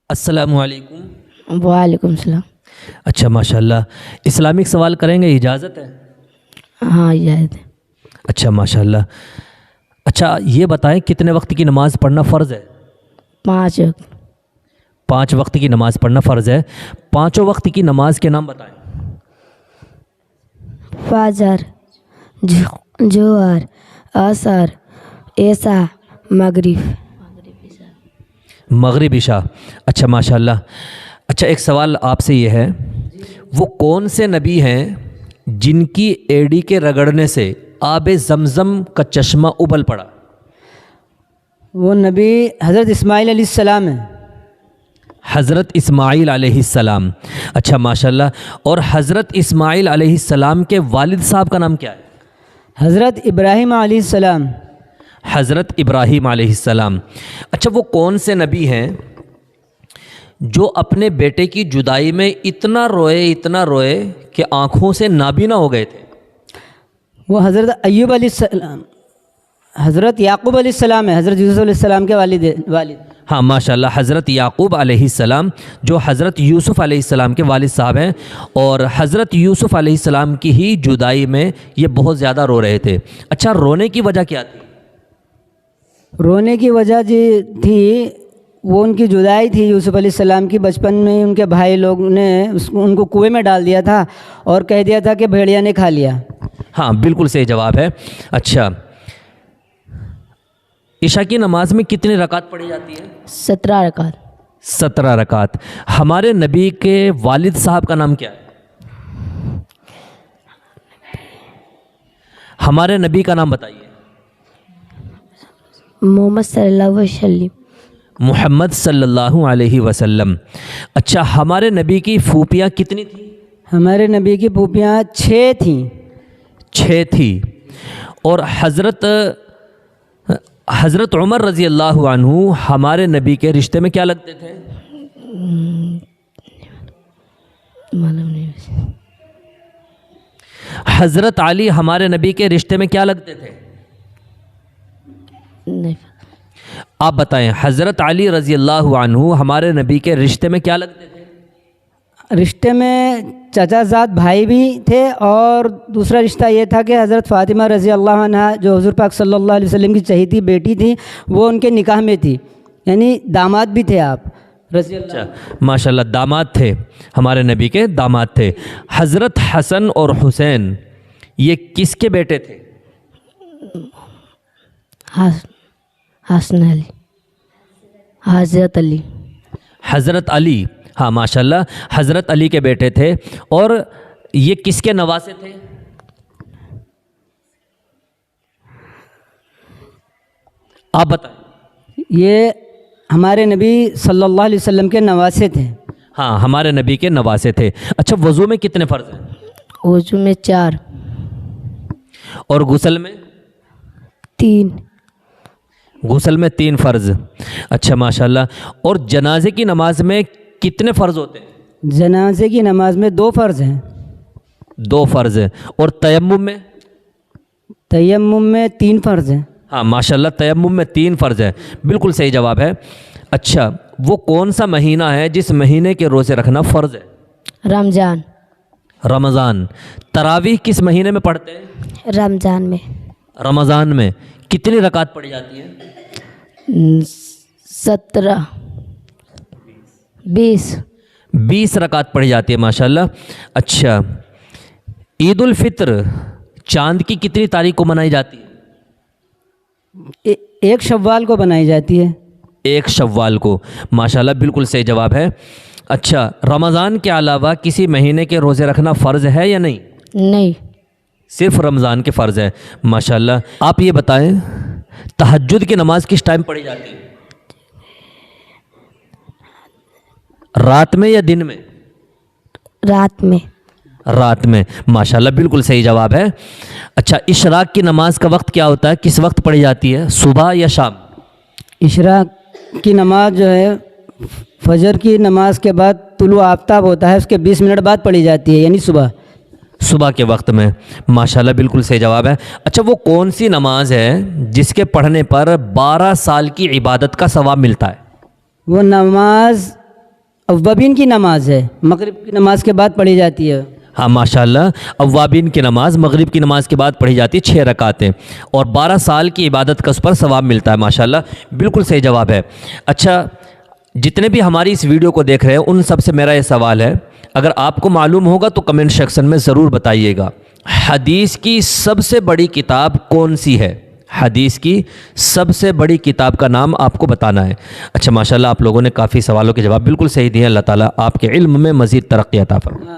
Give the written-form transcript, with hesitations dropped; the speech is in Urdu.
السلام علیکم۔ وعلیکم السلام۔ اچھا ماشاءاللہ، اسلامک سوال کریں گے، اجازت ہے؟ ہاں اجازت ہے۔ اچھا ماشاءاللہ۔ اچھا یہ بتائیں کتنے وقت کی نماز پڑھنا فرض ہے؟ 5 وقت۔ 5 وقت کی نماز پڑھنا فرض ہے۔ پانچوں وقت کی نماز کے نام بتائیں۔ فجر، جوہر، عصر، عشاء، مغرب۔ مغرب، عشاء۔ اچھا ماشاءاللہ۔ اچھا ایک سوال آپ سے یہ ہے، وہ کون سے نبی ہیں جن کی ایڑی کے رگڑنے سے آب زمزم کا چشمہ ابل پڑا؟ وہ نبی حضرت اسماعیل علیہ السلام ہیں۔ حضرت اسماعیل علیہ السلام۔ اچھا ماشاءاللہ، اور حضرت اسماعیل علیہ السلام کے والد صاحب کا نام کیا ہے؟ حضرت ابراہیم علیہ السلام۔ حضرت ابراہیم علیہ السلام۔ اچھا وہ کون سے نبی ہیں جو اپنے بیٹے کی جدائی میں اتنا روئے کہ آنکھوں سے نابینا ہو گئے تھے؟ وہ حضرت ایوب علیہ السلام، حضرت یعقوب علیہ السلام ہے، حضرت یوسف علیہ السلام کے والد۔ ہاں ماشاءاللہ، حضرت یعقوب علیہ السلام جو حضرت یوسف علیہ السلام کے والد صاحب ہیں، اور حضرت یوسف علیہ السلام کی ہی جدائی میں یہ بہت زیادہ رو رہے تھے۔ اچھا رونے کی وجہ کیا تھی؟ رونے کی وجہ تھی وہ ان کی جدائی تھی یوسف علیہ السلام کی۔ بچپن میں ان کے بھائی لوگ نے ان کو کنویں میں ڈال دیا تھا اور کہہ دیا تھا کہ بھیڑیا نے کھا لیا۔ ہاں بالکل صحیح جواب ہے۔ اچھا عشاء کی نماز میں کتنی رکعت پڑھی جاتی ہے؟ 17 رکعت۔ 17 رکعت۔ ہمارے نبی کے والد صاحب کا نام کیا ہے؟ ہمارے نبی کا نام بتائیے۔ محمد صلی اللہ علیہ وسلم۔ محمد صلی اللہ علیہ وسلم۔ اچھا ہمارے نبی کی پھوپھیاں کتنی تھیں؟ ہمارے نبی کی پھوپھیاں 6 تھیں۔ 6 تھی۔ اور حضرت عمر رضی اللہ عنہ ہمارے نبی کے رشتے میں کیا لگتے تھے؟ حضرت علی ہمارے نبی کے رشتے میں کیا لگتے تھے؟ نہیں۔ آپ بتائیں، حضرت علی رضی اللہ عنہ ہمارے نبی کے رشتے میں کیا لگتے تھے؟ رشتے میں چچا زاد بھائی بھی تھے، اور دوسرا رشتہ یہ تھا کہ حضرت فاطمہ رضی اللہ عنہ جو حضور پاک صلی اللہ علیہ وسلم کی چہیتی بیٹی تھی، وہ ان کے نکاح میں تھی، یعنی داماد بھی تھے آپ رضی اللہ عنہ۔ اچھا ماشاءاللہ، داماد تھے، ہمارے نبی کے داماد تھے۔ حضرت حسن اور حسین یہ کس کے بیٹے تھے؟ حسن علی، حضرت علی۔ حضرت علی، ہاں ماشاءاللہ حضرت علی کے بیٹے تھے۔ اور یہ کس کے نواسے تھے؟ آپ بتائیں۔ یہ ہمارے نبی صلی اللہ علیہ وسلم کے نواسے تھے۔ ہاں ہمارے نبی کے نواسے تھے۔ اچھا وضو میں کتنے فرض ہیں؟ وضو میں 4۔ اور غسل میں؟ 3۔ غسل میں 3 فرض۔ اچھا ماشاءاللہ، اور جنازے کی نماز میں کتنے فرض ہوتے ہیں؟ جنازے کی نماز میں 2 فرض ہیں۔ 2 فرض ہیں۔ اور تیمم میں؟ تیمم میں 3 فرض ہیں۔ ہاں ماشاءاللہ تیمم میں 3 فرض ہے، بالکل صحیح جواب ہے۔ اچھا وہ کون سا مہینہ ہے جس مہینے کے روزے رکھنا فرض ہے؟ رمضان۔ رمضان۔ تراویح کس مہینے میں پڑھتے ہیں؟ رمضان میں۔ رمضان میں۔ کتنی رکعت پڑھی جاتی ہیں؟ 17، 20۔ 20 رکعت پڑھی جاتی ہے ماشاءاللہ۔ اچھا عید الفطر چاند کی کتنی تاریخ کو منائی جاتی ہے؟ 1 شوال کو بنائی جاتی ہے۔ 1 شوال کو، ماشاءاللہ بالکل صحیح جواب ہے۔ اچھا رمضان کے علاوہ کسی مہینے کے روزے رکھنا فرض ہے یا نہیں؟ نہیں۔ صرف رمضان کے فرض ہے، ماشاءاللہ۔ آپ یہ بتائیں تہجد کی نماز کس ٹائم پڑھی جاتی ہے؟ رات میں یا دن میں؟ رات میں۔ رات میں، ماشاءاللہ بالکل صحیح جواب ہے۔ اچھا اشراق کی نماز کا وقت کیا ہوتا ہے؟ کس وقت پڑھی جاتی ہے، صبح یا شام؟ اشراق کی نماز جو ہے فجر کی نماز کے بعد طلوع آفتاب ہوتا ہے، اس کے 20 منٹ بعد پڑھی جاتی ہے، یعنی صبح کے وقت میں، ماشاءاللہ بالکل صحیح جواب ہے۔ اچھا وہ کون سی نماز ہے جس کے پڑھنے پر 12 سال کی عبادت کا ثواب ملتا ہے؟ وہ نماز اوابین کی نماز ہے، مغرب کی نماز کے بعد پڑھی جاتی ہے۔ ہاں ماشاءاللہ، اوابین کی نماز مغرب کی نماز کے بعد پڑھی جاتی ہے، 6 رکعتیں، اور 12 سال کی عبادت کا اس پر ثواب ملتا ہے۔ ماشاءاللہ بالکل صحیح جواب ہے۔ اچھا، جتنے بھی ہماری اس ویڈیو کو دیکھ رہے ہیں ان سب سے میرا یہ سوال ہے، اگر آپ کو معلوم ہوگا تو کمنٹ سیکشن میں ضرور بتائیے گا، حدیث کی سب سے بڑی کتاب کون سی ہے؟ حدیث کی سب سے بڑی کتاب کا نام آپ کو بتانا ہے۔ اچھا ماشاءاللہ، آپ لوگوں نے کافی سوالوں کے جواب بالکل صحیح دیے ہیں۔ اللہ تعالیٰ آپ کے علم میں مزید ترقی عطا فرمائے۔